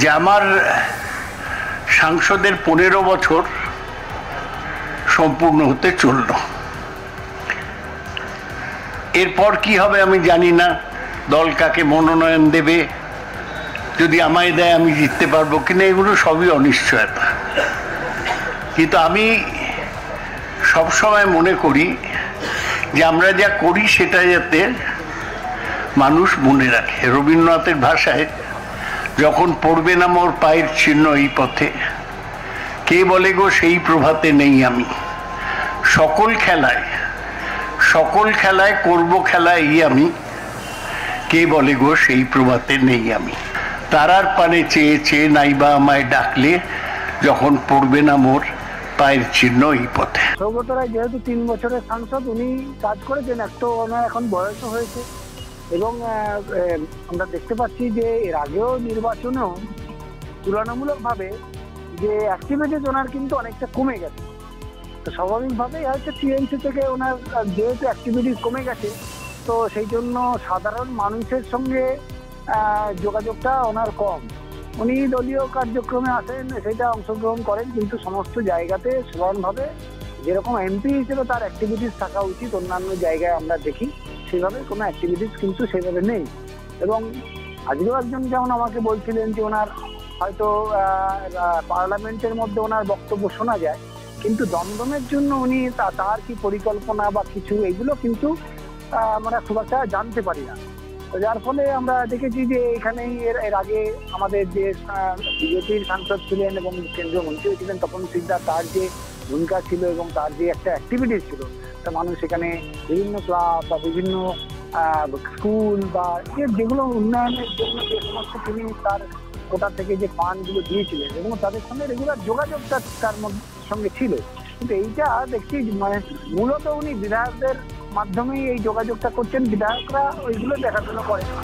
যে আমার সাংসদের 15 বছর সম্পূর্ণ হতে চলল। এরপর কি হবে আমি জানি না, দল কাকে মনোনয়ন দেবে, যদি আমায় দেয় আমি জিততে পারবো কিনা, এগুলো সবই অনিশ্চয়তা। কিন্তু আমি সবসময় মনে করি যে আমরা যা করি সেটা যাতে মানুষ মনে রাখে। রবীন্দ্রনাথের ভাষায়, যখন পড়বে না মোর পায়ের চিহ্ন এই পথে, কে বলে গো সেই প্রভাতে নেই আমি, সকল খেলায় করব খেলা এই আমি, কে বলে গো সেই প্রভাতে নেই আমি। তারার পানে চেয়ে চেয়ে নাইবা আমায় ডাকলে, যখন পড়বে না মোর পায়ের চিহ্ন এই পথে। সৌগত রায় যেহেতু 3 বছরের সাংসদ, উনি কাজ করেছেন, একটু ওনার এখন বয়সও হয়েছে এবং আমরা দেখতে পাচ্ছি যে এর আগেও নির্বাচনেও তুলনামূলকভাবে যে অ্যাক্টিভিটিস ওনার কিন্তু অনেকটা কমে গেছে। তো স্বাভাবিকভাবেই হয়তো টিএমসি থেকে ওনার যেহেতু অ্যাক্টিভিটিস কমে গেছে, তো সেই জন্য সাধারণ মানুষের সঙ্গে যোগাযোগটা ওনার কম। উনি দলীয় কার্যক্রমে আসেন, সেটা অংশগ্রহণ করেন, কিন্তু সমস্ত জায়গাতে সাধারণভাবে যেরকম এমপি হিসেবে তার অ্যাক্টিভিটিস থাকা উচিত অন্যান্য জায়গায় আমরা দেখি, সেভাবে কোনো অ্যাক্টিভিটিস কিন্তু সেভাবে নেই। এবং আজকেও একজন যেমন আমাকে বলছিলেন যে ওনার হয়তো পার্লামেন্টের মধ্যে ওনার বক্তব্য শোনা যায়, কিন্তু দমদমের জন্য উনি তার কি পরিকল্পনা বা কিছু, এগুলো কিন্তু আমরা খুব একটা জানতে পারি না। যার ফলে আমরা দেখেছি যে এখানেই এর আগে আমাদের যে বিজেপির সাংসদ ছিলেন এবং কেন্দ্রীয় মন্ত্রী ছিলেন তপন সিকদার, তার যে ভূমিকা ছিল এবং তার যে একটা অ্যাক্টিভিটিস ছিল, তা মানুষ সেখানে বিভিন্ন ক্লাব বা বিভিন্ন স্কুল বা যেগুলো উন্নয়নের জন্য যে সমস্ত তিনি তার কোটা থেকে যে ফান্ডগুলো দিয়েছিলেন এবং তাদের সঙ্গে রেগুলার যোগাযোগটা তার সঙ্গে ছিল। কিন্তু এইটা দেখছি মানে মূলত উনি বিধায়কদের মাধ্যমেই এই যোগাযোগটা করছেন, বিধায়করা ওইগুলো দেখাশোনা করেন না।